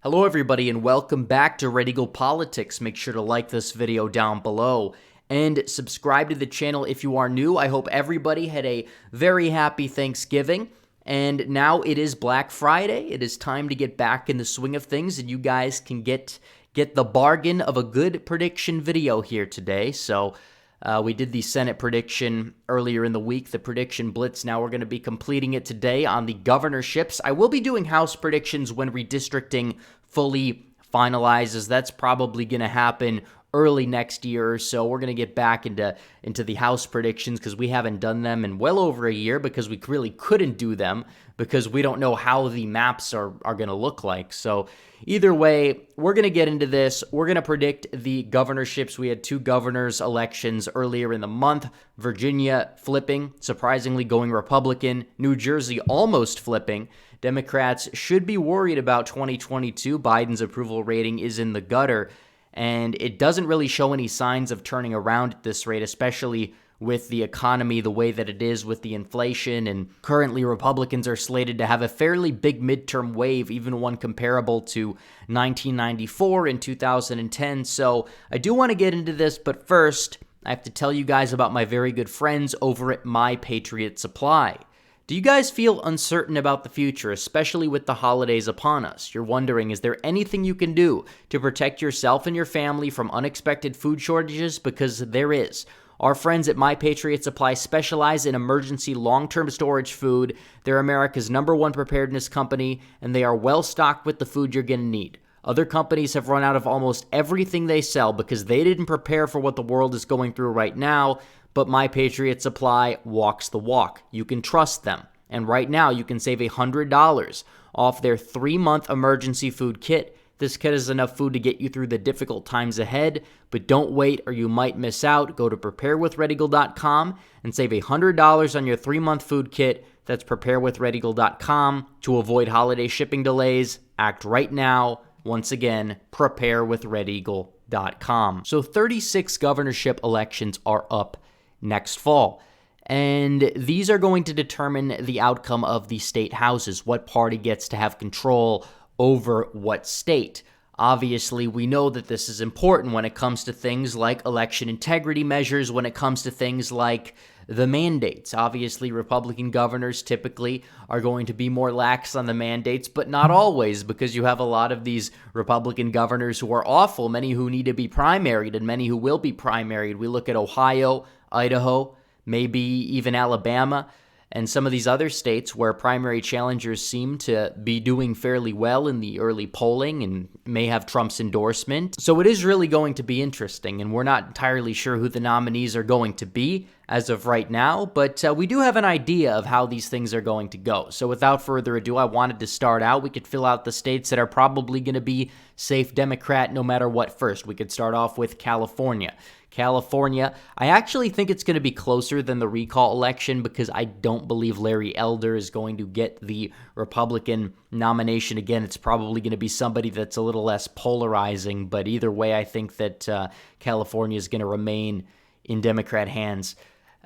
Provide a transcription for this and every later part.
Hello everybody and welcome back to Red Eagle Politics. Make sure to like this video down below and subscribe to the channel if you are new. I hope everybody had a very happy Thanksgiving. And now it is Black Friday. It is time to get back in the swing of things, and you guys can get the bargain of a good prediction video here today. So we did the Senate prediction earlier in the week, the prediction blitz. Now we're going to be completing it today on the governorships. I will be doing House predictions when redistricting fully finalizes. That's probably going to happen early next year or so. We're going to get back into the House predictions because we haven't done them in well over a year because we really couldn't do them because we don't know how the maps are going to look like. So either way, we're going to get into this. We're going to predict the governorships. We had two governors elections earlier in the month. Virginia flipping, surprisingly going Republican. New Jersey almost flipping. Democrats should be worried about 2022. Biden's approval rating is in the gutter, and it doesn't really show any signs of turning around at this rate, especially with the economy the way that it is with the inflation. And currently Republicans are slated to have a fairly big midterm wave, even one comparable to 1994 and 2010. So I do want to get into this, but first I have to tell you guys about my very good friends over at My Patriot Supply. Do you guys feel uncertain about the future, especially with the holidays upon us? You're wondering, is there anything you can do to protect yourself and your family from unexpected food shortages? Because there is. Our friends at My Patriot Supply specialize in emergency long-term storage food. They're America's #1 preparedness company, and they are well stocked with the food you're going to need. Other companies have run out of almost everything they sell because they didn't prepare for what the world is going through right now, but My Patriot Supply walks the walk. You can trust them. And right now, you can save $100 off their 3-month emergency food kit. This kit is enough food to get you through the difficult times ahead, but don't wait or you might miss out. Go to preparewithredeagle.com and save $100 on your 3-month food kit. That's preparewithredeagle.com to avoid holiday shipping delays. Act right now. Once again, preparewithredeagle.com. So 36 governorship elections are up next fall. And these are going to determine the outcome of the state houses, what party gets to have control over what state. Obviously, we know that this is important when it comes to things like election integrity measures, when it comes to things like the mandates. Obviously, Republican governors typically are going to be more lax on the mandates, but not always, because you have a lot of these Republican governors who are awful, many who need to be primaried and many who will be primaried. We look at Ohio, Idaho, maybe even Alabama, and some of these other states where primary challengers seem to be doing fairly well in the early polling and may have Trump's endorsement. So it is really going to be interesting, and we're not entirely sure who the nominees are going to be as of right now, but we do have an idea of how these things are going to go. So without further ado, I wanted to start out. We could fill out the states that are probably going to be safe Democrat no matter what first. We could start off with California. California, I actually think it's going to be closer than the recall election because I don't believe Larry Elder is going to get the Republican nomination again. It's probably going to be somebody that's a little less polarizing, but either way, I think that California is going to remain in Democrat hands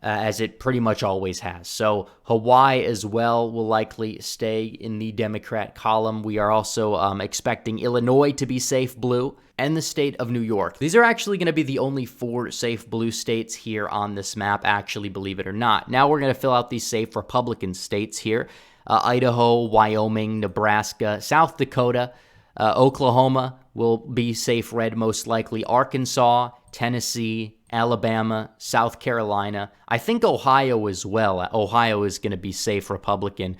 as it pretty much always has. So Hawaii as well will likely stay in the Democrat column. We are also expecting Illinois to be safe blue, and the state of New York. These are actually going to be the only 4 safe blue states here on this map, actually, believe it or not. Now we're going to fill out these safe Republican states here. Idaho, Wyoming, Nebraska, South Dakota, Oklahoma will be safe red most likely. Arkansas, Tennessee, Alabama, South Carolina. I think Ohio as well. Ohio is going to be safe Republican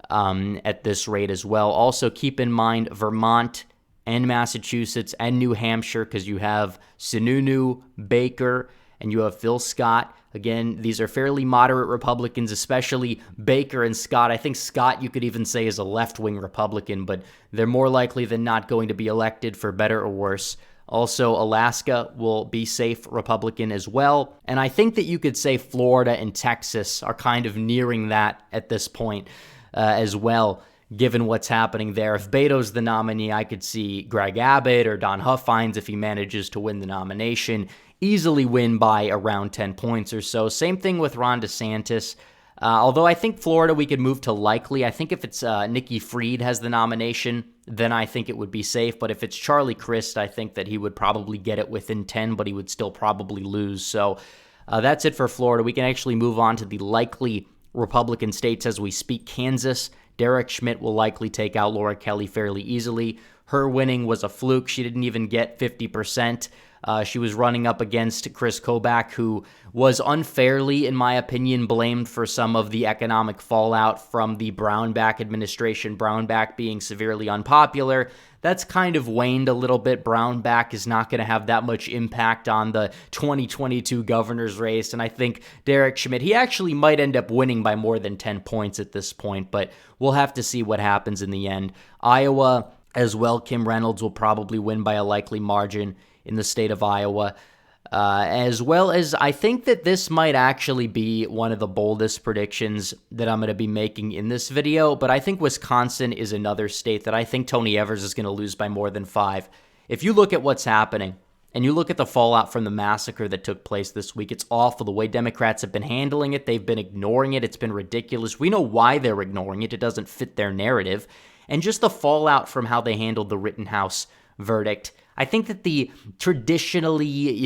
at this rate as well. Also keep in mind Vermont and Massachusetts and New Hampshire because you have Sununu, Baker, and you have Phil Scott. Again, these are fairly moderate Republicans, especially Baker and Scott. I think Scott you could even say is a left-wing Republican, but they're more likely than not going to be elected for better or worse. Also, Alaska will be safe Republican as well. And I think that you could say Florida and Texas are kind of nearing that at this point as well, given what's happening there. If Beto's the nominee, I could see Greg Abbott or Don Huffines, if he manages to win the nomination, easily win by around 10 points or so. Same thing with Ron DeSantis. Although I think Florida we could move to likely. I think if it's Nikki Fried has the nomination, then I think it would be safe. But if it's Charlie Crist, I think that he would probably get it within 10, but he would still probably lose. So that's it for Florida. We can actually move on to the likely Republican states as we speak. Kansas, Derek Schmidt will likely take out Laura Kelly fairly easily. Her winning was a fluke. She didn't even get 50%. She was running up against Chris Kobach, who was unfairly, in my opinion, blamed for some of the economic fallout from the Brownback administration, Brownback being severely unpopular. That's kind of waned a little bit. Brownback is not going to have that much impact on the 2022 governor's race, and I think Derek Schmidt, he actually might end up winning by more than 10 points at this point, but we'll have to see what happens in the end. Iowa as well, Kim Reynolds will probably win by a likely margin in the state of Iowa, as well as I think that this might actually be one of the boldest predictions that I'm going to be making in this video, but I think Wisconsin is another state that I think Tony Evers is going to lose by more than 5. If you look at what's happening, and you look at the fallout from the massacre that took place this week, it's awful. The way Democrats have been handling it, they've been ignoring it. It's been ridiculous. We know why they're ignoring it. It doesn't fit their narrative. And just the fallout from how they handled the Rittenhouse verdict. I think that the traditionally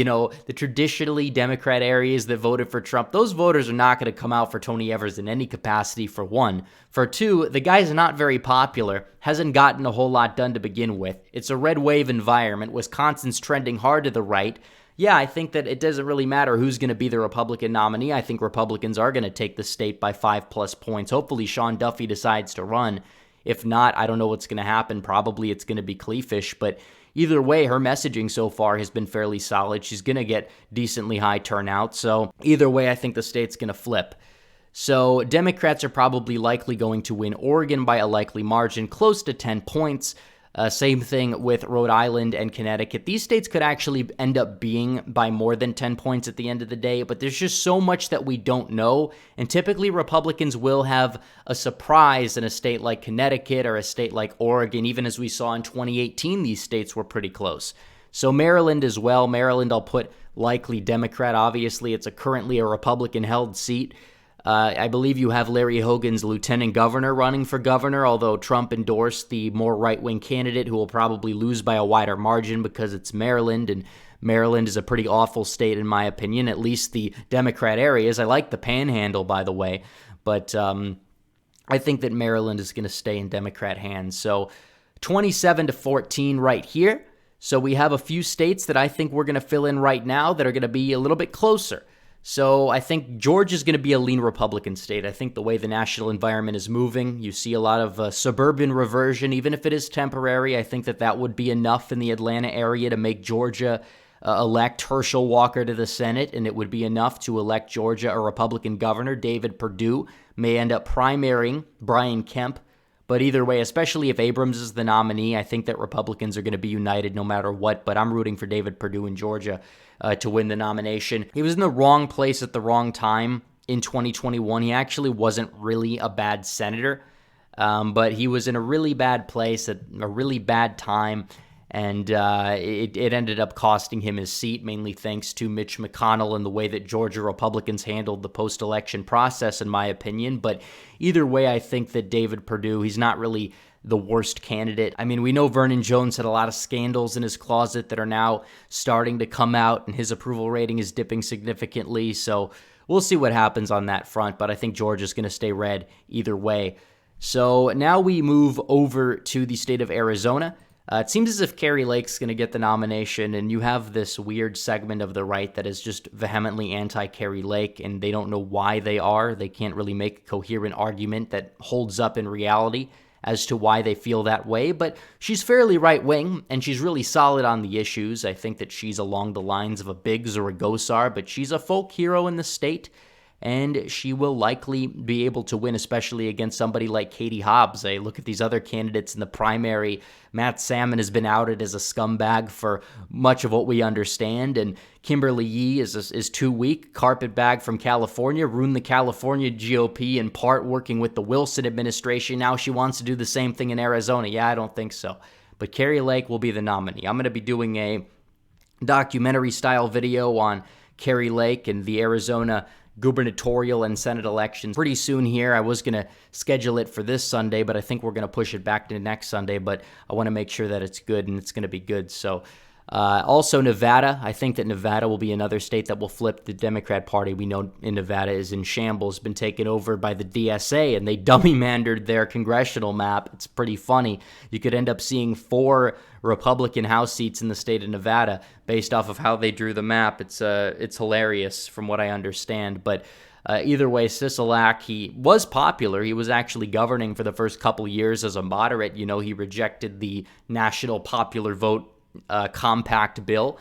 Democrat areas that voted for Trump, those voters are not going to come out for Tony Evers in any capacity, for one. For two, the guy's not very popular, hasn't gotten a whole lot done to begin with. It's a red wave environment. Wisconsin's trending hard to the right. Yeah, I think that it doesn't really matter who's going to be the Republican nominee. I think Republicans are going to take the state by 5+ points. Hopefully Sean Duffy decides to run. If not, I don't know what's going to happen. Probably it's going to be Kleefisch, but either way, her messaging so far has been fairly solid. She's going to get decently high turnout. So either way, I think the state's going to flip. So Democrats are probably likely going to win Oregon by a likely margin, close to 10 points. Same thing with Rhode Island and Connecticut. These states could actually end up being by more than 10 points at the end of the day, but there's just so much that we don't know. And typically Republicans will have a surprise in a state like Connecticut or a state like Oregon. Even as we saw in 2018, these states were pretty close. So Maryland as well. Maryland, I'll put likely Democrat. Obviously, it's currently a Republican-held seat. I believe you have Larry Hogan's lieutenant governor running for governor, although Trump endorsed the more right-wing candidate who will probably lose by a wider margin because it's Maryland, and Maryland is a pretty awful state in my opinion, at least the Democrat areas. I like the Panhandle, by the way, but I think that Maryland is going to stay in Democrat hands. So 27-14 right here. So we have a few states that I think we're going to fill in right now that are going to be a little bit closer. So I think Georgia's going to be a lean Republican state. I think the way the national environment is moving, you see a lot of suburban reversion, even if it is temporary. I think that that would be enough in the Atlanta area to make Georgia elect Herschel Walker to the Senate, and it would be enough to elect Georgia a Republican governor. David Perdue may end up primarying Brian Kemp. But either way, especially if Abrams is the nominee, I think that Republicans are going to be united no matter what. But I'm rooting for David Perdue in Georgia to win the nomination. He was in the wrong place at the wrong time in 2021. He actually wasn't really a bad senator, but he was in a really bad place at a really bad time. And it ended up costing him his seat, mainly thanks to Mitch McConnell and the way that Georgia Republicans handled the post-election process, in my opinion. But either way, I think that David Perdue, he's not really the worst candidate. I mean, we know Vernon Jones had a lot of scandals in his closet that are now starting to come out, and his approval rating is dipping significantly. So we'll see what happens on that front, but I think Georgia's going to stay red either way. So now we move over to the state of Arizona. It seems as if Kari Lake's going to get the nomination, and you have this weird segment of the right that is just vehemently anti-Kari Lake, and they don't know why they are. They can't really make a coherent argument that holds up in reality as to why they feel that way, but she's fairly right-wing, and she's really solid on the issues. I think that she's along the lines of a Biggs or a Gosar, but she's a folk hero in the state, and she will likely be able to win, especially against somebody like Katie Hobbs. I look at these other candidates in the primary. Matt Salmon has been outed as a scumbag for much of what we understand, and Kimberly Yee is too weak. Carpetbag from California, ruined the California GOP in part working with the Wilson administration. Now she wants to do the same thing in Arizona. Yeah, I don't think so. But Kari Lake will be the nominee. I'm going to be doing a documentary-style video on Kari Lake and the Arizona gubernatorial and Senate elections pretty soon here. I was going to schedule it for this Sunday, but I think we're going to push it back to next Sunday. But I want to make sure that it's good, and it's going to be good. So also Nevada. I think that Nevada will be another state that will flip. The Democrat Party, we know in Nevada, is in shambles, been taken over by the DSA, and they dummy-mandered their congressional map. It's pretty funny. You could end up seeing 4 Republican House seats in the state of Nevada based off of how they drew the map. It's hilarious from what I understand, but either way, Sisolak, he was popular. He was actually governing for the first couple years as a moderate. You know, he rejected the national popular vote compact bill.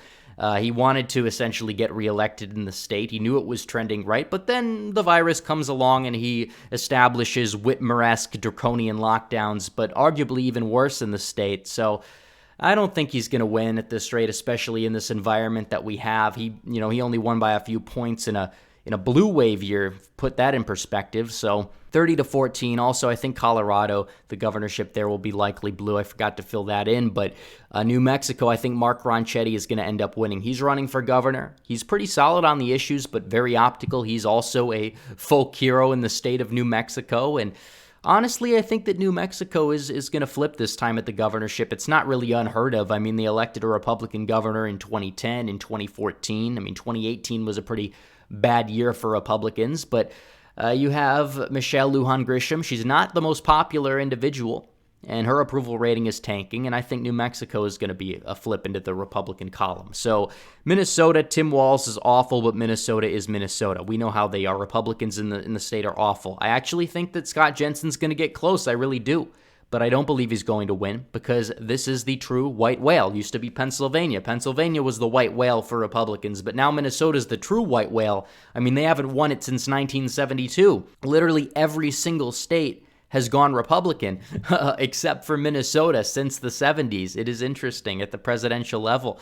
He wanted to essentially get reelected in the state. He knew it was trending right, but then the virus comes along and he establishes Whitmer-esque draconian lockdowns, but arguably even worse in the state. So I don't think he's going to win at this rate, especially in this environment that we have. He only won by a few points in a blue wave year. Put that in perspective. So 30-14. Also, I think Colorado, the governorship there will be likely blue. I forgot to fill that in. But New Mexico, I think Mark Ronchetti is going to end up winning. He's running for governor. He's pretty solid on the issues, but very optical. He's also a folk hero in the state of New Mexico. And honestly, I think that New Mexico is going to flip this time at the governorship. It's not really unheard of. I mean, they elected a Republican governor in 2010, in 2014. I mean, 2018 was a pretty bad year for Republicans, but you have Michelle Lujan Grisham. She's not the most popular individual, and her approval rating is tanking, and I think New Mexico is going to be a flip into the Republican column. So Minnesota, Tim Walz is awful, but Minnesota is Minnesota. We know how they are. Republicans in the state are awful. I actually think that Scott Jensen's going to get close. I really do. But I don't believe he's going to win because this is the true white whale. Used to be Pennsylvania. Pennsylvania was the white whale for Republicans, but now Minnesota's the true white whale. I mean, they haven't won it since 1972. Literally every single state has gone Republican except for Minnesota since the 70s. It is interesting at the presidential level.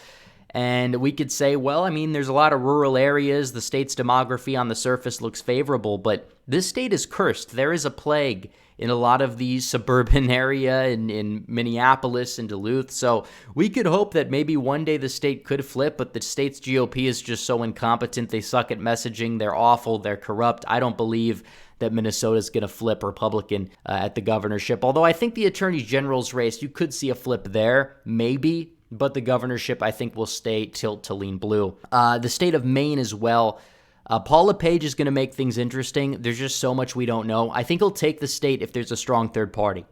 And we could say, well, I mean, there's a lot of rural areas. The state's demography on the surface looks favorable, but this state is cursed. There is a plague in a lot of the suburban area in Minneapolis and Duluth. So we could hope that maybe one day the state could flip, but the state's GOP is just so incompetent. They suck at messaging. They're awful. They're corrupt. I don't believe that Minnesota's going to flip Republican at the governorship. Although I think the attorney general's race, you could see a flip there, maybe. But the governorship, I think, will stay tilt to lean blue. The state of Maine as well. Paul LePage is going to make things interesting. There's just so much we don't know. I think he'll take the state if there's a strong third party.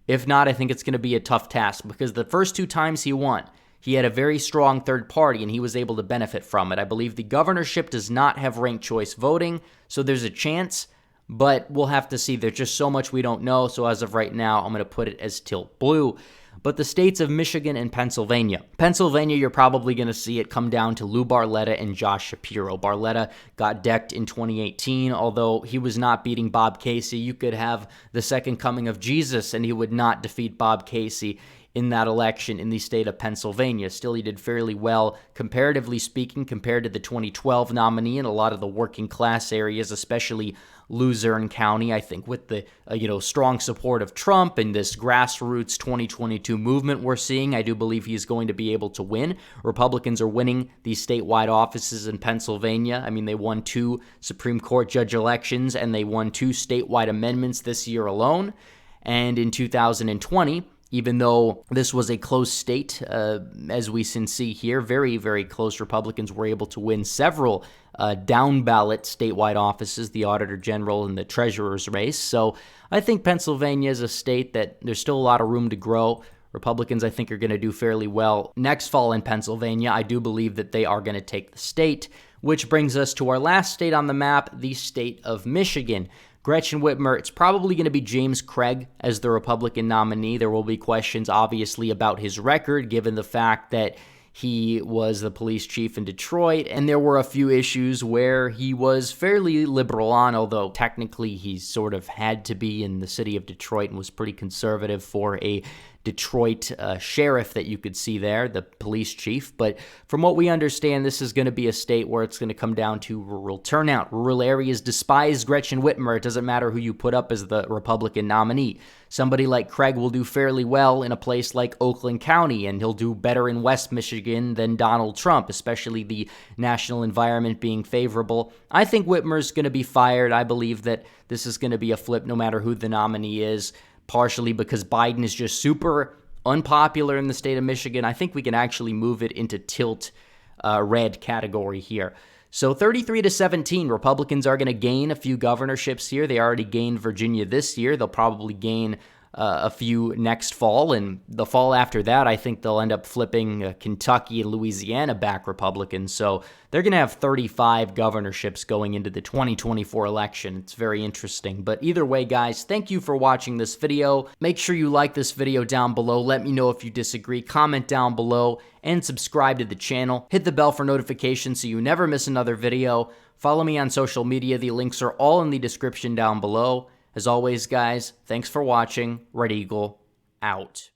If not, I think it's going to be a tough task because the first 2 times he won, he had a very strong third party and he was able to benefit from it. I believe the governorship does not have ranked choice voting, so there's a chance, but we'll have to see. There's just so much we don't know, so as of right now, I'm going to put it as tilt blue. But the states of Michigan and Pennsylvania. Pennsylvania, you're probably going to see it come down to Lou Barletta and Josh Shapiro. Barletta got decked in 2018, although he was not beating Bob Casey. You could have the second coming of Jesus, and he would not defeat Bob Casey in that election in the state of Pennsylvania. Still, he did fairly well, comparatively speaking, compared to the 2012 nominee in a lot of the working class areas, especially Luzerne County. I think with the strong support of Trump and this grassroots 2022 movement we're seeing, I do believe he's going to be able to win. Republicans are winning these statewide offices in Pennsylvania. I mean, they won 2 Supreme Court judge elections and they won 2 statewide amendments this year alone. And in 2020, even though this was a close state, as we can see here, very, very close, Republicans were able to win several down-ballot statewide offices, the Auditor General and the Treasurer's race. So I think Pennsylvania is a state that there's still a lot of room to grow. Republicans, I think, are going to do fairly well next fall in Pennsylvania. I do believe that they are going to take the state, which brings us to our last state on the map, the state of Michigan. Gretchen Whitmer, it's probably going to be James Craig as the Republican nominee. There will be questions, obviously, about his record, given the fact that he was the police chief in Detroit, and there were a few issues where he was fairly liberal on, although technically he sort of had to be in the city of Detroit and was pretty conservative for a Detroit sheriff that you could see there, the police chief. But from what we understand, this is going to be a state where it's going to come down to rural turnout. Rural areas despise Gretchen Whitmer. It doesn't matter who you put up as the Republican nominee. Somebody like Craig will do fairly well in a place like Oakland County, and he'll do better in West Michigan than Donald Trump, especially the national environment being favorable. I think Whitmer's going to be fired. I believe that this is going to be a flip no matter who the nominee is, partially because Biden is just super unpopular in the state of Michigan. I think we can actually move it into tilt red category here. So 33-17, Republicans are going to gain a few governorships here. They already gained Virginia this year. They'll probably gain a few next fall, and the fall after that, I think they'll end up flipping Kentucky and Louisiana back Republican. So they're going to have 35 governorships going into the 2024 election. It's very interesting. But either way, guys, thank you for watching this video. Make sure you like this video down below. Let me know if you disagree. Comment down below and subscribe to the channel. Hit the bell for notifications so you never miss another video. Follow me on social media. The links are all in the description down below. As always, guys, thanks for watching. Red Eagle, out.